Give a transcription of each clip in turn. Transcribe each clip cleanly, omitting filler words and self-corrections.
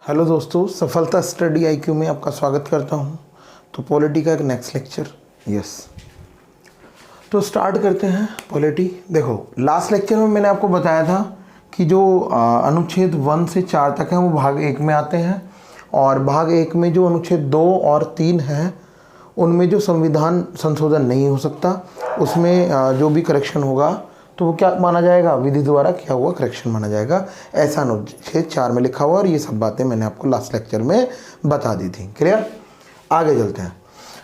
Hello दोस्तों, सफलता study IQ में आपका स्वागत करता हूं। तो पॉलिटी का एक नेक्स्ट लेक्चर तो स्टार्ट करते हैं। पॉलिटी देखो, लास्ट लेक्चर में मैंने आपको बताया था कि जो अनुच्छेद 1 से 4 तक है वो भाग 1 में आते हैं, और भाग 1 में जो अनुच्छेद 2 और 3 हैं उनमें जो संविधान संशोधन नहीं हो सकता, उसमें जो भी करेक्शन होगा तो वो क्या माना जाएगा, विधि द्वारा किया हुआ करेक्शन माना जाएगा। ऐसा अनुच्छेद 4 में लिखा हुआ, और ये सब बातें मैंने आपको लास्ट लेक्चर में बता दी थी। क्लियर? आगे चलते हैं।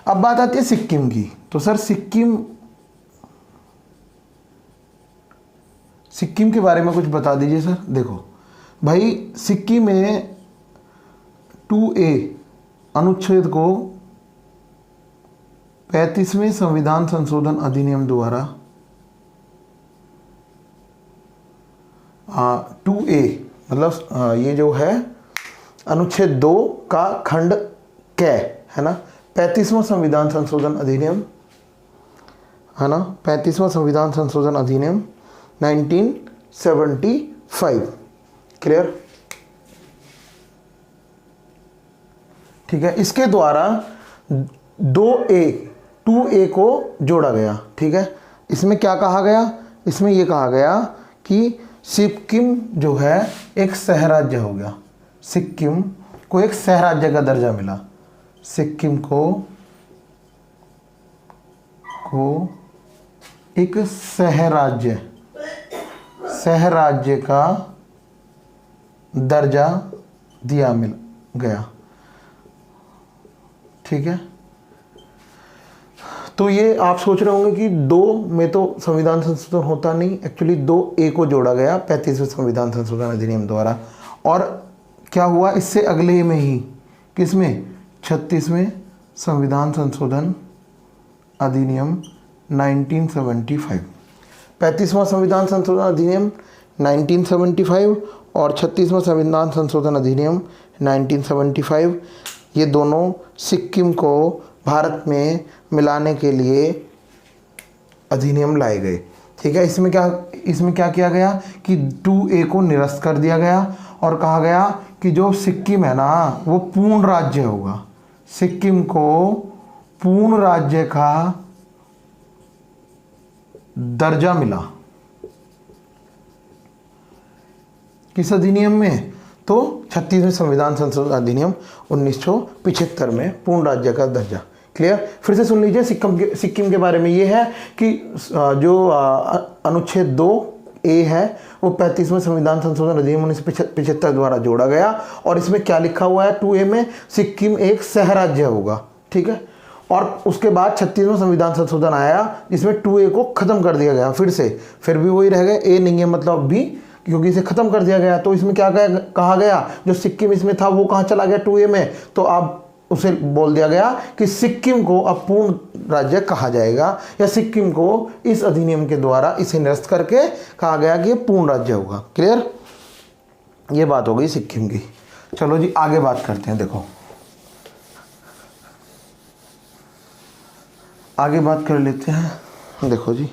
अब बात आती है सिक्किम की। तो सर सिक्किम के बारे में कुछ बता दीजिए सर। देखो भाई, सिक्किम में 2A अनुच्छेद को 35वें संविधान संशोधन अधिनियम द्वारा 2A मतलब ये जो है अनुच्छेद 2 का खंड कै है ना, 35वां संविधान संशोधन अधिनियम है ना, 35वां संविधान संशोधन अधिनियम 1975। क्लियर? ठीक है, इसके द्वारा 2A को जोड़ा गया। ठीक है, इसमें क्या कहा गया, इसमें ये कहा गया कि सिक्किम जो है एक सहराज्य हो गया। सिक्किम को एक सहराज्य का दर्जा मिला। सिक्किम को एक सहराज्य का दर्जा मिल गया। ठीक है, तो ये आप सोच रहे होंगे कि 2 में तो संविधान संशोधन होता नहीं, एक्चुअली 2A को जोड़ा गया 35वें संविधान संशोधन अधिनियम द्वारा। और क्या हुआ इससे अगले में ही, किसमें, 36वें संविधान संशोधन अधिनियम 1975। 35वां संविधान संशोधन अधिनियम 1975 और 36वां संविधान संशोधन अधिनियम 1975, ये दोनों सिक्किम को भारत में मिलाने के लिए अधिनियम लाए गए। ठीक है, इसमें क्या किया गया कि 2A को निरस्त कर दिया गया और कहा गया कि जो सिक्किम है ना वो पूर्ण राज्य होगा। सिक्किम को पूर्ण राज्य का दर्जा मिला। किस अधिनियम में? तो 36वें संविधान संशोधन अधिनियम 1975 में पूर्ण राज्य का दर्जा। क्लियर? फिर से सुन लीजिए सिक्किम के बारे में। ये है कि जो अनुच्छेद 2A है वो 35वें संविधान संशोधन अधिनियम 1975 द्वारा जोड़ा गया, और इसमें क्या लिखा हुआ है 2A में, सिक्किम एक सहराज्य होगा। ठीक है, और उसके बाद 36वां संविधान संशोधन आया जिसमें 2A को खत्म कर दिया गया। फिर भी वही रह गए, A नहीं है मतलब भी, क्योंकि इसे खत्म कर दिया गया। तो इसमें क्या कहा गया, जो सिक्किम इसमें था वो कहाँ चला गया 2A में, तो अब उसे बोल दिया गया कि सिक्किम को अब पूर्ण राज्य कहा जाएगा, या सिक्किम को इस अधिनियम के द्वारा इसे निरस्त करके कहा गया कि ये पूर्ण राज्य होगा। क्लियर? ये बात हो गई सिक्किम की। चलो जी आगे बात करते हैं। देखो आगे बात कर लेते हैं। देखो जी,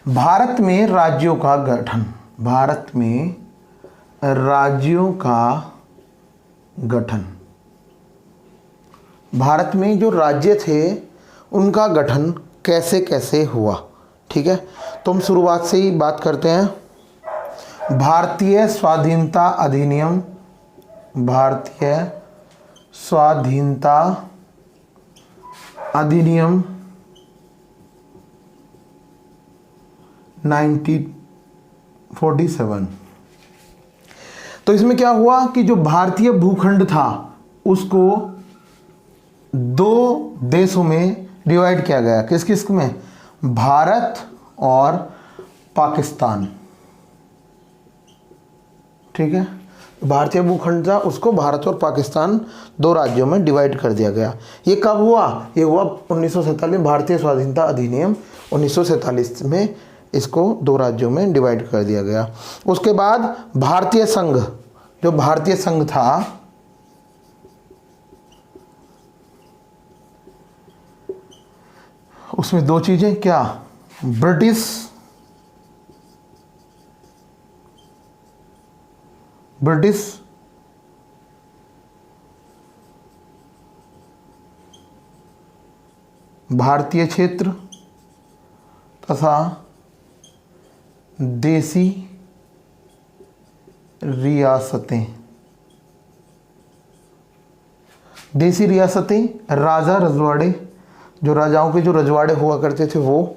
भारत में राज्यों का गठन, भारत में राज्यों का गठन, भारत में जो राज्य थे उनका गठन कैसे कैसे हुआ। ठीक है, तो हम शुरुआत से ही बात करते हैं। भारतीय स्वाधीनता अधिनियम, भारतीय स्वाधीनता अधिनियम 1947। तो इसमें क्या हुआ कि जो भारतीय भूखंड था उसको 2 देशों में डिवाइड किया गया। किस किस में? भारत और पाकिस्तान। ठीक है, भारतीय भूखंड था उसको भारत और पाकिस्तान 2 राज्यों में डिवाइड कर दिया गया। ये कब हुआ? ये हुआ 1947 भारतीय स्वाधीनता अधिनियम 1947 में इसको 2 राज्यों में डिवाइड कर दिया गया। उसके बाद भारतीय संघ, जो भारतीय संघ था उसमें 2 चीजें, क्या, ब्रिटिश ब्रिटिश भारतीय क्षेत्र तथा देसी रियासतें, देसी रियासतें, राजा रजवाड़े, जो राजाओं के जो रजवाड़े हुआ करते थे वो।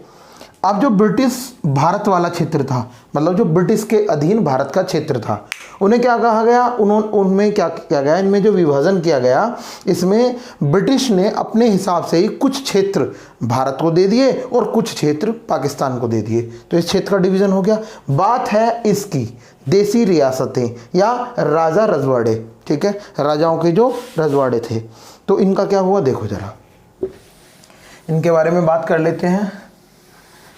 अब जो ब्रिटिश भारत वाला क्षेत्र था, मतलब जो ब्रिटिश के अधीन भारत का क्षेत्र था, उन्हें क्या कहा गया, उनमें क्या किया गया, इनमें जो विभाजन किया गया, इसमें ब्रिटिश ने अपने हिसाब से ही कुछ क्षेत्र भारत को दे दिए और कुछ क्षेत्र पाकिस्तान को दे दिए। तो इस क्षेत्र का डिवीजन हो गया। बात है इसकी देसी रियासतें या राजा रजवाड़े, ठीक है, राजाओं के जो रजवाड़े थे, तो इनका क्या हुआ देखो जरा, इनके बारे में बात कर लेते हैं।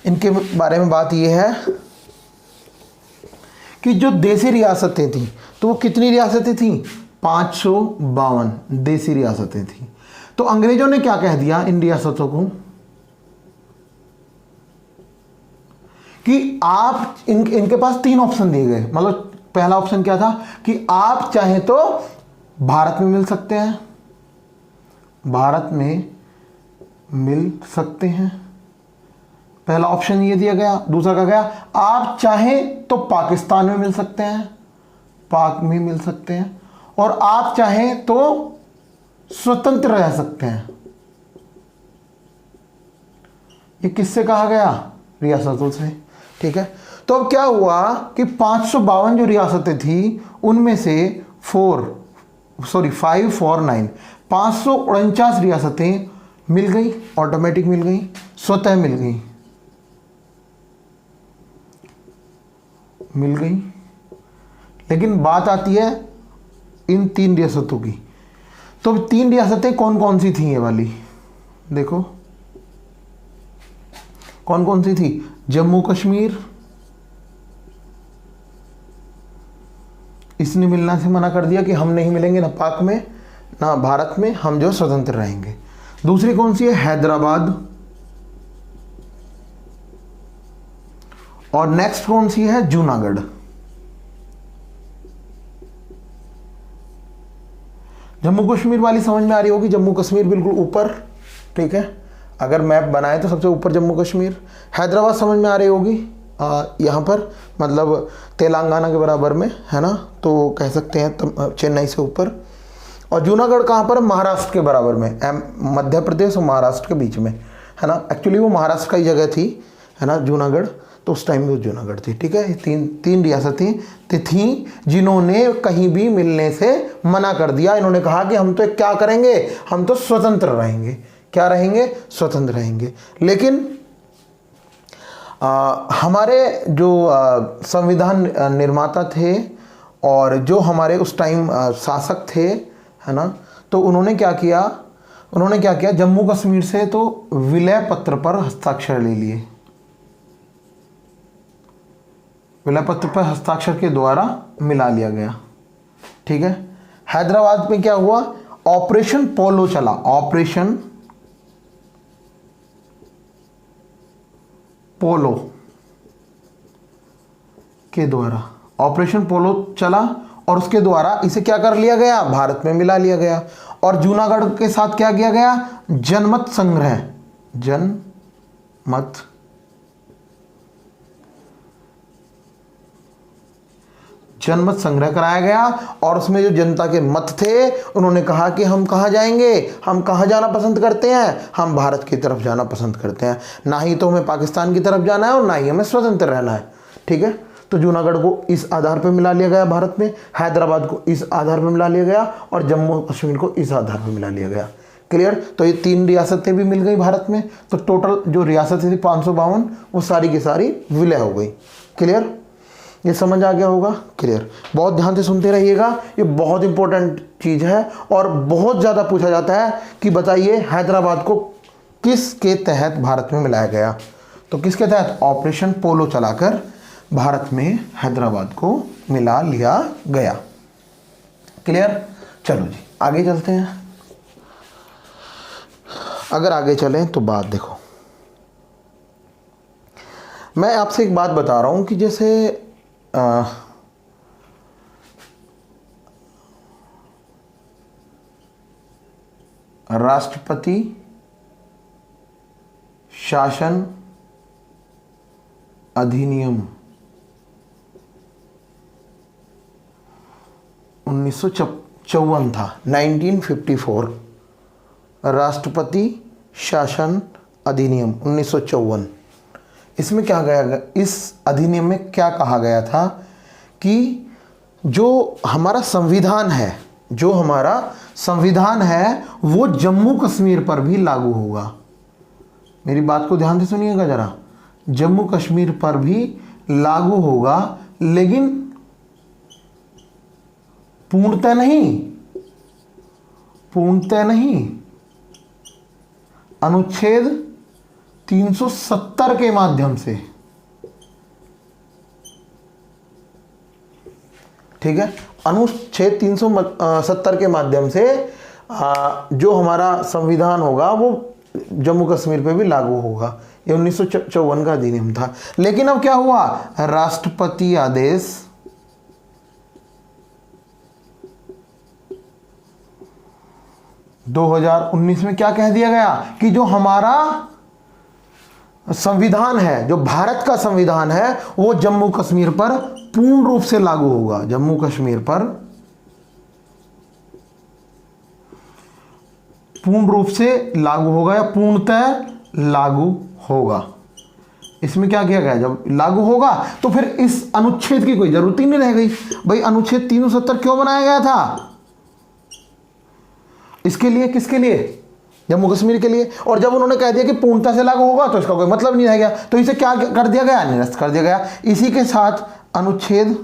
इनके बारे में बात यह है कि जो देसी रियासतें थी, तो वो कितनी रियासतें थी, 552 देसी रियासतें थी। तो अंग्रेजों ने क्या कह दिया इन रियासतों को कि आप इनके पास 3 ऑप्शन दिए गए। मतलब पहला ऑप्शन क्या था कि आप चाहें तो भारत में मिल सकते हैं, भारत में मिल सकते हैं, पहला ऑप्शन ये दिया गया। दूसरा क्या गया, आप चाहें तो पाकिस्तान में मिल सकते हैं, पाक में मिल सकते हैं, और आप चाहें तो स्वतंत्र रह सकते हैं। ये किससे कहा गया, रियासतों से, ठीक है। तो अब क्या हुआ कि 552 जो रियासतें थी उनमें से 549 रियासतें मिल गई, ऑटोमेटिक मिल गई, स्वतः मिल गई, लेकिन बात आती है इन 3 रियासतों की। तो 3 रियासतें कौन कौन सी थी, ये वाली देखो कौन कौन सी थी। जम्मू कश्मीर, इसने मिलना से मना कर दिया कि हम नहीं मिलेंगे ना पाक में ना भारत में, हम जो स्वतंत्र रहेंगे। दूसरी कौन सी है, हैदराबाद, और नेक्स्ट कौन सी है, जूनागढ़। जम्मू कश्मीर वाली समझ में आ रही होगी, जम्मू कश्मीर बिल्कुल ऊपर, ठीक है, अगर मैप बनाए तो सबसे ऊपर जम्मू कश्मीर। हैदराबाद समझ में आ रही होगी, यहाँ पर मतलब तेलंगाना के बराबर में है ना, तो कह सकते हैं चेन्नई से ऊपर। और जूनागढ़ कहाँ पर, महाराष्ट्र के बराबर में, मध्य प्रदेश और महाराष्ट्र के बीच में है ना। एक्चुअली वो महाराष्ट्र का ही जगह थी है ना जूनागढ़, तो उस टाइम में वो जूनागढ़ थी, ठीक है। तीन रियासतें थीं जिन्होंने कहीं भी मिलने से मना कर दिया। इन्होंने कहा कि हम तो क्या करेंगे, हम तो स्वतंत्र रहेंगे। क्या रहेंगे, स्वतंत्र रहेंगे। लेकिन हमारे जो संविधान निर्माता थे और जो हमारे उस टाइम शासक थे है ना, तो उन्होंने क्या किया, जम्मू कश्मीर से तो विलय पत्र पर हस्ताक्षर ले लिए। विलय पत्र पर हस्ताक्षर के द्वारा मिला लिया गया, ठीक है। हैदराबाद में क्या हुआ, ऑपरेशन पोलो चला, ऑपरेशन पोलो के द्वारा, ऑपरेशन पोलो चला और उसके द्वारा इसे क्या कर लिया गया, भारत में मिला लिया गया। और जूनागढ़ के साथ क्या किया गया, जनमत संग्रह कराया गया। और उसमें जो जनता के मत थे, उन्होंने कहा कि हम कहाँ जाएंगे, हम कहाँ जाना पसंद करते हैं, हम भारत की तरफ जाना पसंद करते हैं, ना ही तो हमें पाकिस्तान की तरफ जाना है और ना ही हमें स्वतंत्र रहना है, ठीक है। तो जूनागढ़ को इस आधार पर मिला लिया गया भारत में, हैदराबाद को इस आधार पर मिला लिया गया और जम्मू कश्मीर को इस आधार पर मिला लिया गया। क्लियर। तो ये 3 रियासतें भी मिल गई भारत में, तो टोटल जो रियासतें थी 552, वो सारी की सारी विलय हो गई। क्लियर, ये समझ आ गया होगा। क्लियर, बहुत ध्यान से सुनते रहिएगा, ये बहुत इंपॉर्टेंट चीज़ है और बहुत ज़्यादा पूछा जाता है कि बताइए हैदराबाद को किसके तहत भारत में मिलाया गया। तो किसके तहत, ऑपरेशन पोलो चलाकर भारत में हैदराबाद को मिला लिया गया। क्लियर, चलो जी आगे चलते हैं। अगर आगे चलें तो बात देखो, मैं आपसे एक बात बता रहा हूं कि जैसे राष्ट्रपति शासन अधिनियम 1954 था, 1954। राष्ट्रपति शासन अधिनियम 1954। इसमें क्या गया, इस अधिनियम में क्या कहा गया था कि जो हमारा संविधान है वो जम्मू कश्मीर पर भी लागू होगा। मेरी बात को ध्यान से सुनिएगा जरा, जम्मू कश्मीर पर भी लागू होगा, लेकिन पूर्णतः नहीं, अनुच्छेद 370 के माध्यम से। ठीक है, अनुच्छेद 370 के माध्यम से जो हमारा संविधान होगा वो जम्मू कश्मीर पे भी लागू होगा। ये 1954 का अधिनियम था। लेकिन अब क्या हुआ, राष्ट्रपति आदेश 2019 में क्या कह दिया गया कि जो हमारा संविधान है, जो भारत का संविधान है, वो जम्मू कश्मीर पर पूर्ण रूप से लागू होगा। जम्मू कश्मीर पर पूर्ण रूप से लागू होगा या पूर्णतः लागू होगा। इसमें क्या किया गया, जब लागू होगा तो फिर इस अनुच्छेद की कोई जरूरत ही नहीं रह गई। भाई अनुच्छेद 370 क्यों बनाया गया था? इसके लिए, किसके लिए? जम्मू कश्मीर के लिए। और जब उन्होंने कह दिया कि पूर्णता से लागू होगा तो इसका कोई मतलब नहीं रह गया, तो इसे क्या कर दिया गया, निरस्त कर दिया गया। इसी के साथ अनुच्छेद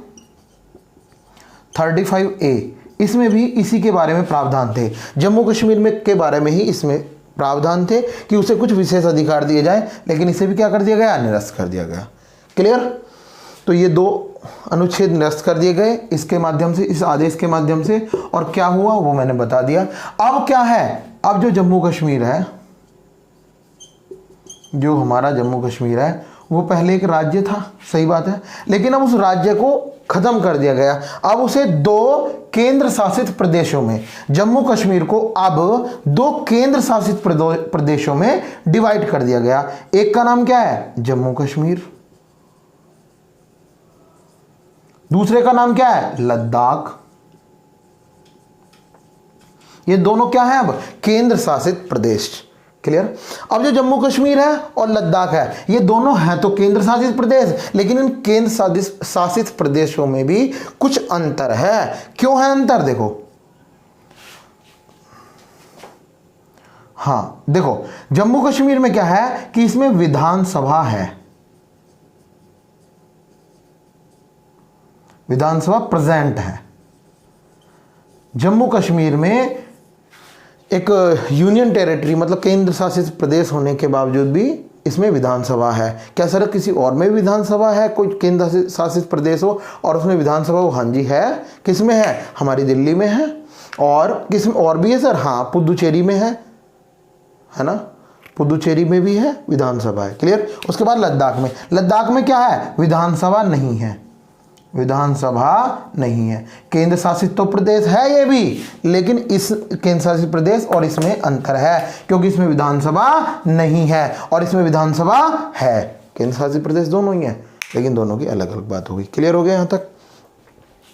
35A, इसमें भी इसी के बारे में प्रावधान थे। जम्मू कश्मीर में के बारे में ही इसमें प्रावधान थे कि उसे कुछ विशेष अधिकार दिए जाए, लेकिन इसे भी क्या कर दिया गया, निरस्त कर दिया गया। क्लियर? तो ये दो अनुच्छेद निरस्त कर दिए गए इसके माध्यम से, इस आदेश के माध्यम से। और क्या हुआ वो मैंने बता दिया। अब क्या है, अब जो जम्मू कश्मीर है, जो हमारा जम्मू कश्मीर है, वो पहले एक राज्य था, सही बात है, लेकिन अब उस राज्य को खत्म कर दिया गया। अब उसे 2 केंद्र शासित प्रदेशों में, जम्मू कश्मीर को अब 2 केंद्र शासित प्रदेशों में डिवाइड कर दिया गया। एक का नाम क्या है, जम्मू कश्मीर, दूसरे का नाम क्या है, लद्दाख। ये दोनों क्या है, अब केंद्र शासित प्रदेश। क्लियर? अब जो जम्मू कश्मीर है और लद्दाख है, ये दोनों हैं तो केंद्र शासित प्रदेश, लेकिन इन केंद्र शासित प्रदेशों में भी कुछ अंतर है। क्यों है अंतर, देखो। हाँ देखो, जम्मू कश्मीर में क्या है कि इसमें विधानसभा है, विधानसभा प्रेजेंट है। जम्मू कश्मीर में एक यूनियन टेरिटरी, मतलब केंद्र शासित प्रदेश होने के बावजूद भी इसमें विधानसभा है। क्या सर किसी और में विधानसभा है, कोई केंद्र शासित प्रदेश हो और उसमें विधानसभा हो? हाँ जी है। किस में है, हमारी दिल्ली में है। और किस में और भी है सर? हाँ, पुदुचेरी में है ना, पुदुचेरी में भी है, विधानसभा है। क्लियर? उसके बाद लद्दाख में, लद्दाख में क्या है, विधानसभा नहीं है, विधानसभा नहीं है। केंद्र शासित तो प्रदेश है ये भी, लेकिन इस केंद्र शासित प्रदेश और इसमें अंतर है, क्योंकि इसमें विधानसभा नहीं है और इसमें विधानसभा है। केंद्र शासित प्रदेश दोनों ही है, लेकिन दोनों की अलग अलग बात होगी। क्लियर हो गया यहाँ तक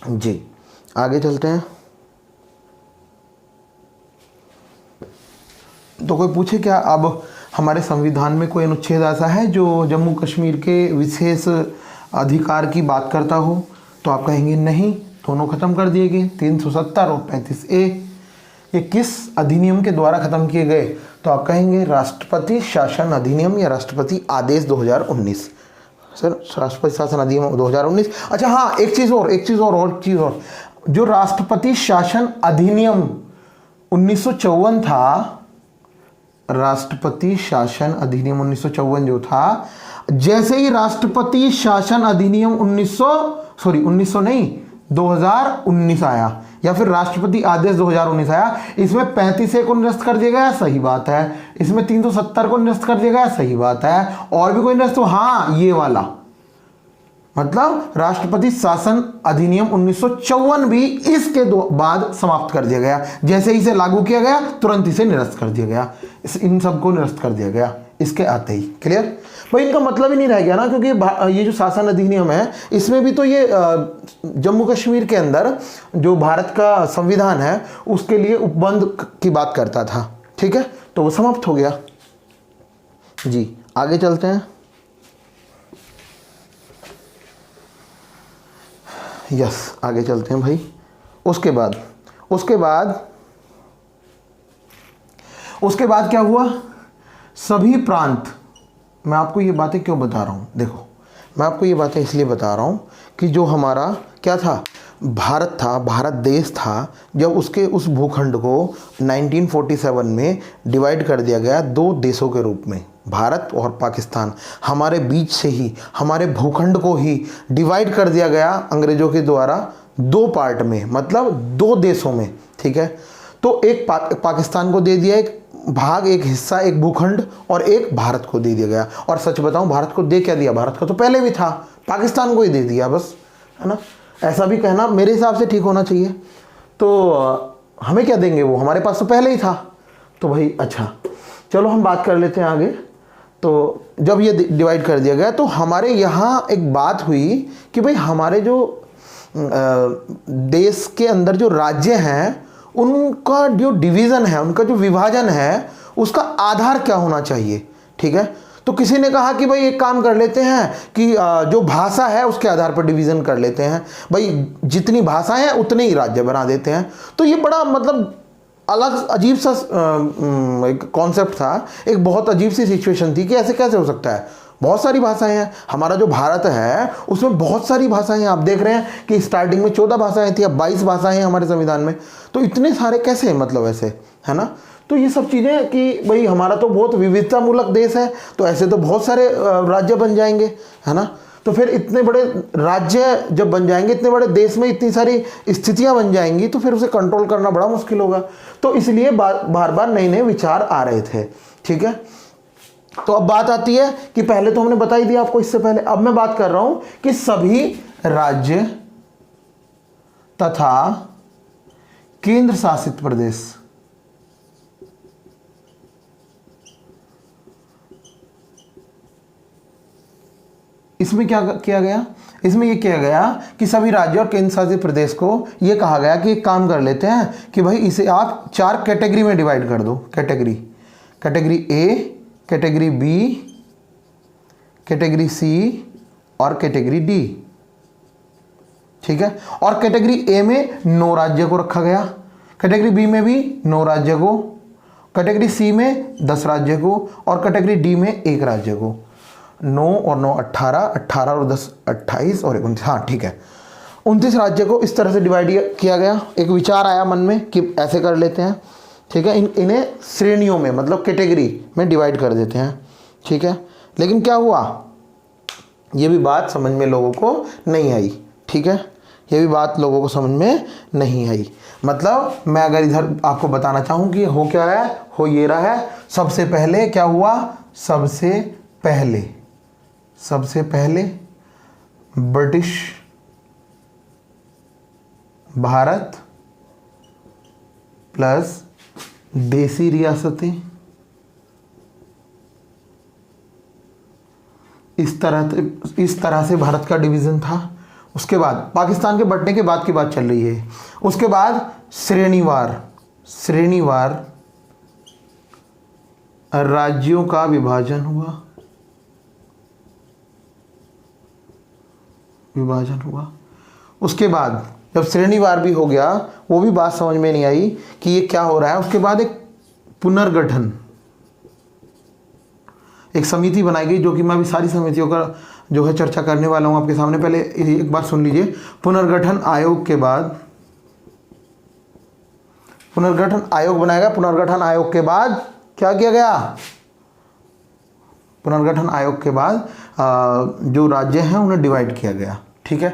जी? आगे चलते हैं। तो कोई पूछे क्या, अब हमारे संविधान में कोई अनुच्छेद ऐसा है जो जम्मू कश्मीर के विशेष अधिकार की बात करता हो? तो आप कहेंगे नहीं, दोनों खत्म कर दिए गए, 370 और 35A। ये किस अधिनियम के द्वारा खत्म किए गए? तो आप कहेंगे राष्ट्रपति शासन अधिनियम या राष्ट्रपति आदेश 2019। सर राष्ट्रपति शासन अधिनियम 2019। अच्छा हाँ, एक चीज़ और, जो राष्ट्रपति शासन अधिनियम 1954 था, राष्ट्रपति शासन अधिनियम 1954 जो था, जैसे ही राष्ट्रपति शासन अधिनियम 2019 आया, या फिर राष्ट्रपति आदेश 2019 आया, इसमें 35A को निरस्त कर दिया गया, सही बात है। इसमें 370 को निरस्त कर दिया गया, सही बात है। और भी कोई निरस्त? हाँ, ये वाला मतलब राष्ट्रपति शासन अधिनियम 1954 भी इसके बाद समाप्त कर दिया गया। जैसे इसे लागू किया गया तुरंत इसे निरस्त कर दिया गया, इन सबको निरस्त कर दिया गया इसके आते ही। क्लियर भाई, इनका मतलब ही नहीं रह गया ना, क्योंकि ये जो शासन अधिनियम है इसमें भी तो ये जम्मू कश्मीर के अंदर जो भारत का संविधान है उसके लिए उपबंध की बात करता था। ठीक है, तो वो समाप्त हो गया जी। आगे चलते हैं। यस, आगे चलते हैं भाई। उसके बाद क्या हुआ? सभी प्रांत, मैं आपको ये बातें क्यों बता रहा हूँ, देखो मैं आपको ये बातें इसलिए बता रहा हूँ कि जो हमारा क्या था, भारत था, भारत देश था, जब उसके उस भूखंड को 1947 में डिवाइड कर दिया गया दो देशों के रूप में, भारत और पाकिस्तान, हमारे बीच से ही हमारे भूखंड को ही डिवाइड कर दिया गया अंग्रेज़ों के द्वारा दो पार्ट में, मतलब दो देशों में। ठीक है, तो एक पाकिस्तान को दे दिया एक भाग, एक हिस्सा, एक भूखंड, और एक भारत को दे दिया गया। और सच बताऊं, भारत को दे क्या दिया? भारत का तो पहले भी था, पाकिस्तान को ही दे दिया बस, है ना। ऐसा भी कहना मेरे हिसाब से ठीक होना चाहिए। तो हमें क्या देंगे, वो हमारे पास तो पहले ही था। तो भाई अच्छा, चलो हम बात कर लेते हैं आगे। तो जब ये डिवाइड कर दिया गया तो हमारे यहाँ एक बात हुई कि भाई हमारे जो देश के अंदर जो राज्य हैं उनका जो डिवीज़न है, उनका जो विभाजन है, उसका आधार क्या होना चाहिए। ठीक है, तो किसी ने कहा कि भाई एक काम कर लेते हैं कि जो भाषा है उसके आधार पर डिवीज़न कर लेते हैं, भाई जितनी भाषाएं हैं उतने ही राज्य बना देते हैं। तो ये बड़ा मतलब अलग अजीब सा एक कॉन्सेप्ट था, एक बहुत अजीब सी सिचुएशन थी कि ऐसे कैसे हो सकता है। बहुत सारी भाषाएं हैं, हमारा जो भारत है उसमें बहुत सारी भाषाएं हैं। आप देख रहे हैं कि स्टार्टिंग में 14 भाषाएं थी, अब 22 भाषाएं हैं हमारे संविधान में। तो इतने सारे कैसे, मतलब ऐसे, है ना। तो ये सब चीज़ें कि भाई हमारा तो बहुत विविधतामूलक देश है, तो ऐसे तो बहुत सारे राज्य बन जाएंगे, है ना। तो फिर इतने बड़े राज्य जब बन जाएंगे, इतने बड़े देश में इतनी सारी स्थितियां बन जाएंगी, तो फिर उसे कंट्रोल करना बड़ा मुश्किल होगा। तो इसलिए बार बार नए नए विचार आ रहे थे। ठीक है, तो अब बात आती है कि पहले तो हमने बता ही दिया आपको इससे पहले, अब मैं बात कर रहा हूं कि सभी राज्य तथा केंद्र शासित प्रदेश, इसमें क्या किया गया, इसमें यह किया गया कि सभी राज्य और केंद्र शासित प्रदेश को यह कहा गया कि एक काम कर लेते हैं कि भाई इसे आप 4 कैटेगरी में डिवाइड कर दो। Category A, category B, category C और कैटेगरी डी। ठीक है, और कैटेगरी ए में 9 राज्य को रखा गया, कैटेगरी बी में भी 9 राज्य को, कैटेगरी सी में 10 राज्य को, और कैटेगरी डी में 1 राज्य को। 9 और 9 18, 18 और 10 28 और 29, हाँ ठीक है, 29 राज्य को इस तरह से डिवाइड किया गया। एक विचार आया मन में कि ऐसे कर लेते हैं। ठीक है, इन्हें श्रेणियों में, मतलब कैटेगरी में डिवाइड कर देते हैं। ठीक है, लेकिन क्या हुआ, ये भी बात समझ में लोगों को नहीं आई। ठीक है, ये भी बात लोगों को समझ में नहीं आई। मतलब मैं अगर इधर आपको बताना चाहूँ कि हो क्या है, हो ये रहा है। सबसे पहले क्या हुआ, सबसे पहले ब्रिटिश भारत प्लस देसी रियासतें, इस तरह से भारत का डिवीज़न था। उसके बाद पाकिस्तान के बंटने के बाद की बात चल रही है। उसके बाद श्रेणीवार राज्यों का विभाजन हुआ। उसके बाद जब श्रेणीवार भी हो गया, वो भी बात समझ में नहीं आई कि ये क्या हो रहा है। उसके बाद एक पुनर्गठन, एक समिति बनाई गई, जो कि मैं अभी सारी समितियों का जो है चर्चा करने वाला हूं आपके सामने। पहले एक बार सुन लीजिए। पुनर्गठन आयोग के बाद, पुनर्गठन आयोग बनाया गया। पुनर्गठन आयोग के बाद क्या किया गया, पुनर्गठन आयोग के बाद जो राज्य हैं उन्हें डिवाइड किया गया। ठीक ठीक है।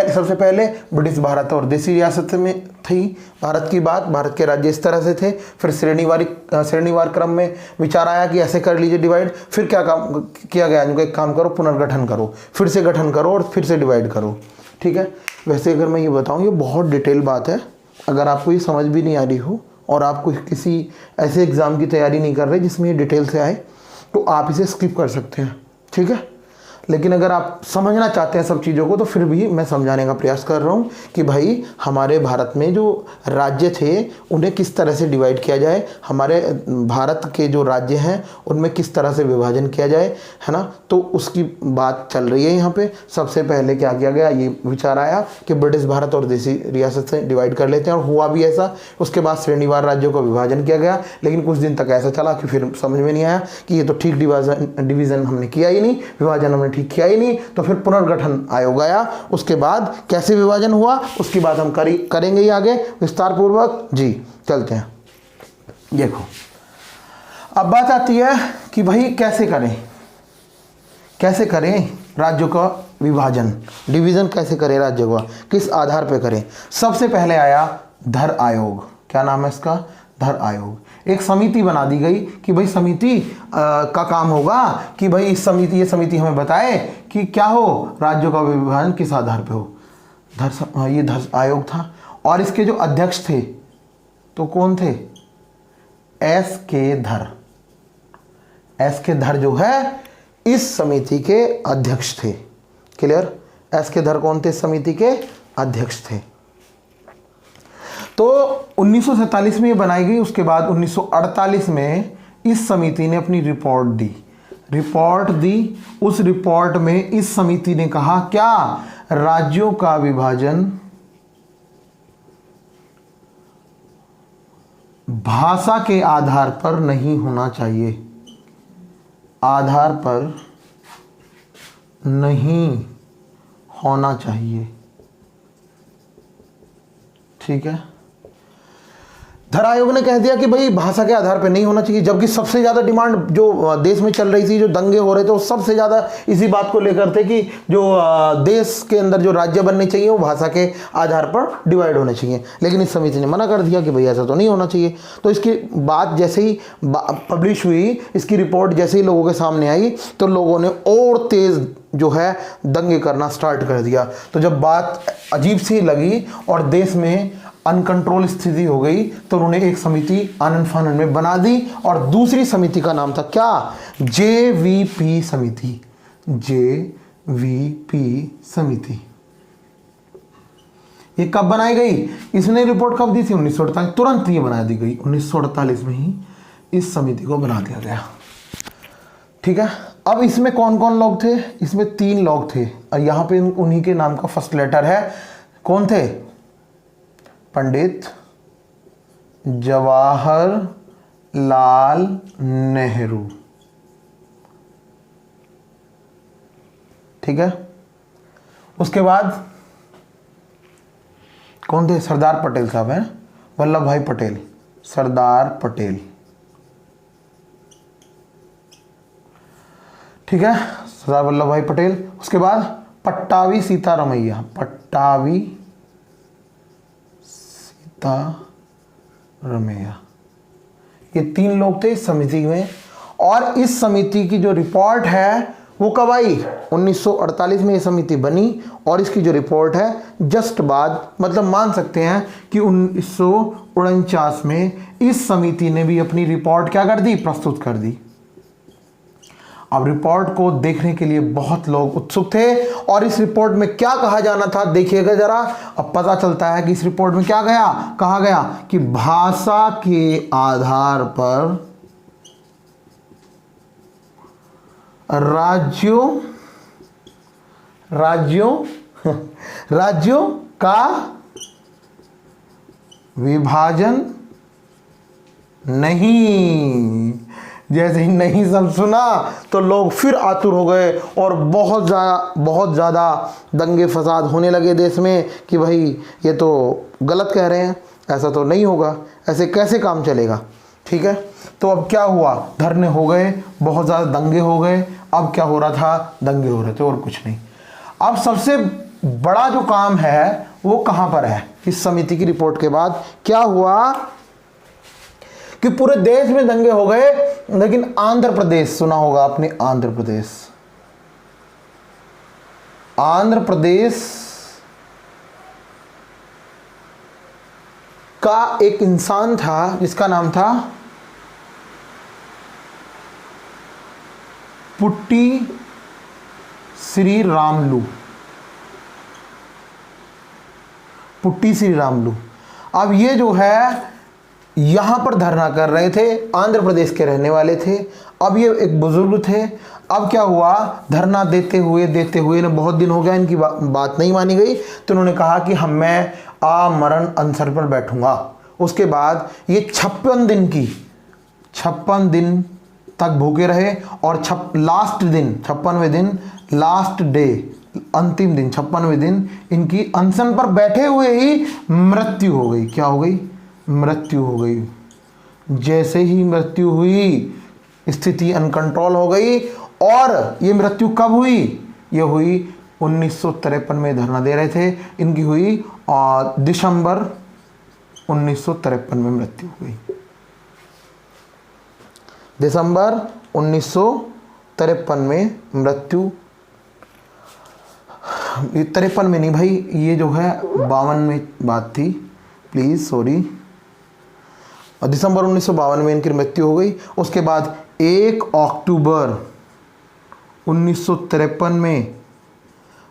सबसे पहले ब्रिटिश भारत और देसी रियासत में थी भारत की बात, भारत के राज्य इस तरह से थे। फिर श्रेणीवार क्रम में विचार आया कि ऐसे कर लीजिए डिवाइड। फिर क्या काम किया गया, इनको एक काम करो, पुनर्गठन करो, फिर से गठन करो और फिर से डिवाइड करो, ठीक है। वैसे अगर मैं ये बताऊँ, ये बहुत डिटेल बात है। अगर आपको ये समझ भी नहीं आ रही हो और आपको किसी ऐसे एग्ज़ाम की तैयारी नहीं कर रहे जिसमें ये डिटेल से आए, तो आप इसे स्किप कर सकते हैं, ठीक है। लेकिन अगर आप समझना चाहते हैं सब चीज़ों को, तो फिर भी मैं समझाने का प्रयास कर रहा हूँ कि भाई हमारे भारत में जो राज्य थे उन्हें किस तरह से डिवाइड किया जाए, हमारे भारत के जो राज्य हैं उनमें किस तरह से विभाजन किया जाए, है ना। तो उसकी बात चल रही है यहाँ पे। सबसे पहले क्या किया गया, ये विचार आया कि ब्रिटिश भारत और देसी रियासत से डिवाइड कर लेते हैं, और हुआ भी ऐसा। उसके बाद श्रेणीवार राज्यों का विभाजन किया गया, लेकिन कुछ दिन तक ऐसा चला कि फिर समझ में नहीं आया कि ये तो ठीक डिवीज़न हमने किया ही नहीं, विभाजन हमने ठीक किया ही नहीं। तो फिर पुनर्गठन आयोग आया। उसके बाद कैसे विभाजन हुआ उसकी बात हम करेंगे ही आगे विस्तार पूर्वक। जी चलते हैं। देखो अब बात आती है कि भाई कैसे करें राज्यों का विभाजन, डिवीजन कैसे करें राज्यों का, किस आधार पे करें। सबसे पहले आया धर आयोग। क्या नाम है इसका, धर आयोग। एक समिति बना दी गई कि भाई समिति का काम होगा कि भाई ये समिति हमें बताए कि क्या हो, राज्यों का विभाजन किस आधार पे हो। ये धर आयोग था। और इसके जो अध्यक्ष थे तो कौन थे, एस के धर जो है इस समिति के अध्यक्ष थे। क्लियर, एस के धर कौन थे, समिति के अध्यक्ष थे। तो 1947 में ये बनाई गई। उसके बाद 1948 में इस समिति ने अपनी रिपोर्ट दी। उस रिपोर्ट में इस समिति ने कहा क्या, राज्यों का विभाजन भाषा के आधार पर नहीं होना चाहिए, ठीक है। धर आयोग ने कह दिया कि भाई भाषा के आधार पर नहीं होना चाहिए, जबकि सबसे ज़्यादा डिमांड जो देश में चल रही थी, जो दंगे हो रहे थे, वो सबसे ज़्यादा इसी बात को लेकर थे कि जो देश के अंदर जो राज्य बनने चाहिए वो भाषा के आधार पर डिवाइड होने चाहिए। लेकिन इस समिति ने मना कर दिया कि भाई ऐसा तो नहीं होना चाहिए। तो इसकी बात जैसे ही पब्लिश हुई, इसकी रिपोर्ट जैसे ही लोगों के सामने आई, तो लोगों ने और तेज़ जो है दंगे करना स्टार्ट कर दिया। तो जब बात अजीब सी लगी और देश में अनकंट्रोल स्थिति हो गई, तो उन्होंने एक समिति आनन फानन में बना दी, और दूसरी समिति का नाम था क्या, JVP समिति। ये कब बनाई गई, इसने रिपोर्ट कब दी थी, 1948। तुरंत ये बना दी गई, 1948 में ही इस समिति को बना दिया गया, ठीक है। अब इसमें कौन कौन लोग थे, इसमें 3 लोग थे, और यहाँ पे उन्हीं के नाम का फर्स्ट लेटर है। कौन थे, पंडित जवाहरलाल नेहरू, ठीक है। उसके बाद कौन थे, सरदार पटेल साहब हैं, वल्लभ भाई पटेल, सरदार पटेल, ठीक है, सरदार वल्लभ भाई पटेल। उसके बाद पट्टावी सीतारमैया, ये 3 लोग थे इस समिति में। और इस समिति की जो रिपोर्ट है वो कब आई, 1948 में ये समिति बनी, और इसकी जो रिपोर्ट है जस्ट बाद, मतलब मान सकते हैं कि 1949 में इस समिति ने भी अपनी रिपोर्ट क्या कर दी, प्रस्तुत कर दी। अब रिपोर्ट को देखने के लिए बहुत लोग उत्सुक थे, और इस रिपोर्ट में क्या कहा जाना था देखिएगा जरा। अब पता चलता है कि इस रिपोर्ट में क्या कहा गया कि भाषा के आधार पर राज्यों का विभाजन नहीं। जैसे ही नहीं सब सुना तो लोग फिर आतुर हो गए, और बहुत ज़्यादा दंगे फसाद होने लगे देश में कि भाई ये तो गलत कह रहे हैं, ऐसा तो नहीं होगा, ऐसे कैसे काम चलेगा, ठीक है। तो अब क्या हुआ, धरने हो गए, बहुत ज़्यादा दंगे हो गए। अब क्या हो रहा था, दंगे हो रहे थे और कुछ नहीं। अब सबसे बड़ा जो काम है वो कहां पर है? इस समिति की रिपोर्ट के बाद क्या हुआ कि पूरे देश में दंगे हो गए, लेकिन आंध्र प्रदेश, सुना होगा आपने आंध्र प्रदेश, आंध्र प्रदेश का एक इंसान था जिसका नाम था पुट्टी श्री रामलू, पुट्टी श्री रामलू। अब ये जो है यहां पर धरना कर रहे थे, आंध्र प्रदेश के रहने वाले थे। अब ये एक बुजुर्ग थे। अब क्या हुआ, धरना देते हुए ना बहुत दिन हो गया, इनकी बात नहीं मानी गई, तो उन्होंने कहा कि मैं आमरण अनशन पर बैठूंगा। उसके बाद ये 56 दिन तक भूखे रहे और लास्ट दिन 56वें दिन, लास्ट डे, अंतिम दिन 56वें दिन इनकी अनशन पर बैठे हुए ही मृत्यु हो गई। क्या हो गई? मृत्यु हो गई। जैसे ही मृत्यु हुई, स्थिति अनकंट्रोल हो गई। और ये मृत्यु कब हुई? ये हुई 1953 में, धरना दे रहे थे, इनकी हुई दिसंबर 1953 में मृत्यु हुई। दिसंबर 1953 में मृत्यु, 53 में नहीं भाई, ये जो है 52 में बात थी, प्लीज सॉरी। और दिसंबर 1952 में इनकी मृत्यु हो गई। उसके बाद 1 अक्टूबर 1953 में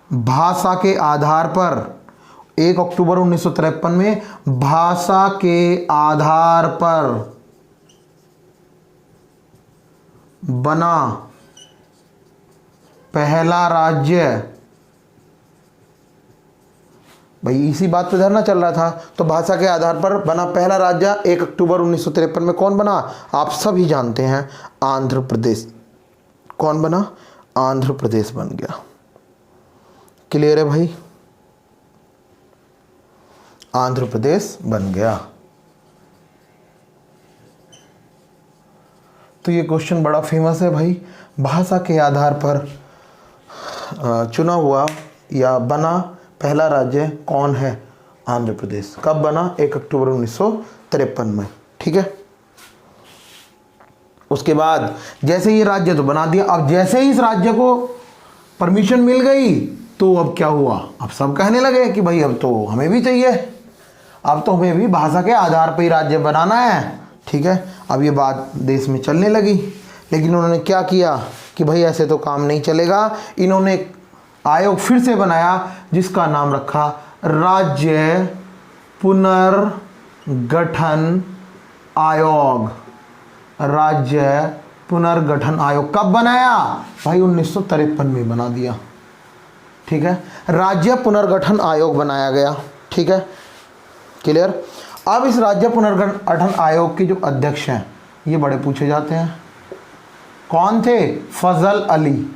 भाषा के आधार पर, 1 अक्टूबर 1953 में भाषा के आधार पर बना पहला राज्य, भाई इसी बात पे धरना चल रहा था, तो भाषा के आधार पर बना पहला राज्य 1 अक्टूबर 1953 में कौन बना? आप सभी जानते हैं, आंध्र प्रदेश। कौन बना? आंध्र प्रदेश बन गया। क्लियर है भाई? आंध्र प्रदेश बन गया। तो ये क्वेश्चन बड़ा फेमस है भाई, भाषा के आधार पर चुना हुआ या बना पहला राज्य कौन है? आंध्र प्रदेश। कब बना? 1 अक्टूबर 1953 में। ठीक है। उसके बाद जैसे ये राज्य तो बना दिया, अब जैसे ही इस राज्य को परमिशन मिल गई तो अब क्या हुआ? अब सब कहने लगे कि भाई अब तो हमें भी चाहिए, अब तो हमें भी भाषा के आधार पर ही राज्य बनाना है। ठीक है। अब ये बात देश में चलने लगी, लेकिन उन्होंने क्या किया कि भाई ऐसे तो काम नहीं चलेगा। इन्होंने एक आयोग फिर से बनाया जिसका नाम रखा राज्य पुनर्गठन आयोग। राज्य पुनर्गठन आयोग कब बनाया? भाई 1953 में बना दिया। ठीक है। राज्य पुनर्गठन आयोग बनाया गया। ठीक है, क्लियर। अब इस राज्य पुनर्गठन आयोग के जो अध्यक्ष हैं ये बड़े पूछे जाते हैं। कौन थे? फजल अली।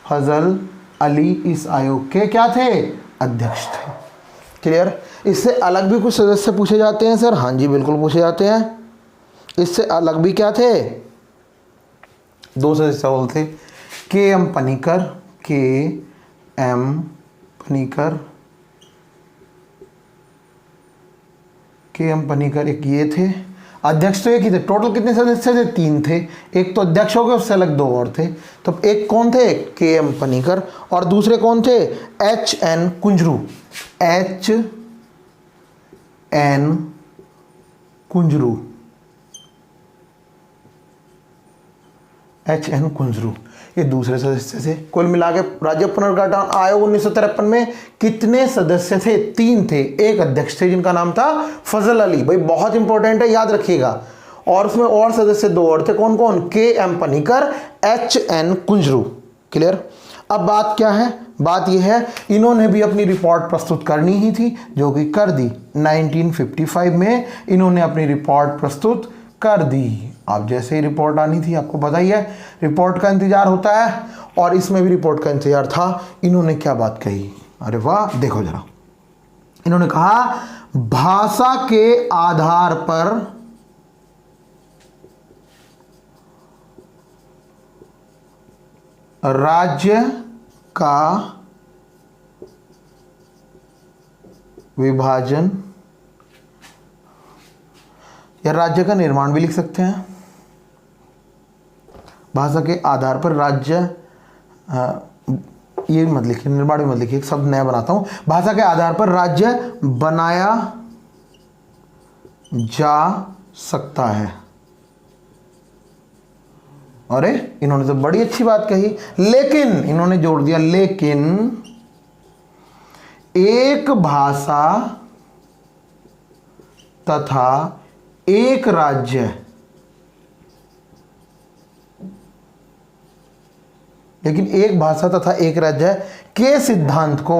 फजल अली इस आयोग के क्या थे? अध्यक्ष थे। क्लियर। इससे अलग भी कुछ सदस्य पूछे जाते हैं सर? हाँ जी बिल्कुल पूछे जाते हैं। इससे अलग भी क्या थे? 2 सदस्य और थे, KM. Panicker. KM. Panicker, KM. Panicker एक ये थे। अध्यक्ष तो एक ही थे। टोटल कितने सदस्य थे? 3 थे। एक तो अध्यक्ष हो गए, उससे अलग 2 और थे। तो एक कौन थे? के.एम. पनीकर। और दूसरे कौन थे? H.N. Kunzru. H.N. Kunzru. H.N. Kunzru ये दूसरे सदस्य थे। कुल मिला के राज्य पुनर्गठन आयोग 1953 में कितने सदस्य थे? 3 थे। एक अध्यक्ष थे जिनका नाम था फजल अली, भाई बहुत इंपॉर्टेंट है, याद रखिएगा। और उसमें और सदस्य 2 और थे। कौन कौन? KM. Panicker, H.N. Kunzru. Clear. अब बात क्या है? बात यह है इन्होंने भी अपनी रिपोर्ट प्रस्तुत करनी ही थी, जो कि कर दी। 1955 में इन्होंने अपनी रिपोर्ट प्रस्तुत कर दी। अब जैसे ही रिपोर्ट आनी थी, आपको पता ही है रिपोर्ट का इंतजार होता है, और इसमें भी रिपोर्ट का इंतजार था। इन्होंने क्या बात कही? अरे वाह, देखो जरा। इन्होंने कहा भाषा के आधार पर राज्य का विभाजन या राज्य का निर्माण भी लिख सकते हैं। भाषा के आधार पर राज्य, ये मत लिखिए, निर्माण भी मत लिखिए, एक शब्द नया बनाता हूं। भाषा के आधार पर राज्य बनाया जा सकता है। अरे इन्होंने तो बड़ी अच्छी बात कही, लेकिन इन्होंने जोड़ दिया लेकिन एक भाषा तथा एक राज्य, लेकिन एक भाषा तथा एक राज्य के सिद्धांत को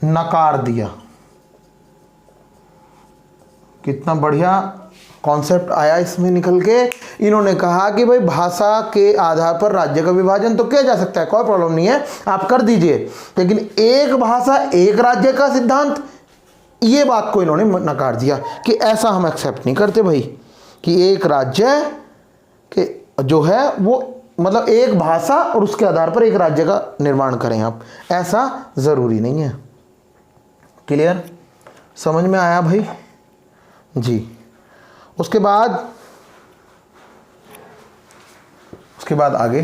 नकार दिया। कितना बढ़िया कॉन्सेप्ट आया इसमें निकल के। इन्होंने कहा कि भाई भाषा के आधार पर राज्य का विभाजन तो किया जा सकता है, कोई प्रॉब्लम नहीं है, आप कर दीजिए, लेकिन एक भाषा एक राज्य का सिद्धांत, ये बात को इन्होंने नकार दिया कि ऐसा हम एक्सेप्ट नहीं करते भाई, कि एक राज्य के जो है वो मतलब एक भाषा और उसके आधार पर एक राज्य का निर्माण करें आप, ऐसा ज़रूरी नहीं है। क्लियर, समझ में आया भाई जी। उसके बाद आगे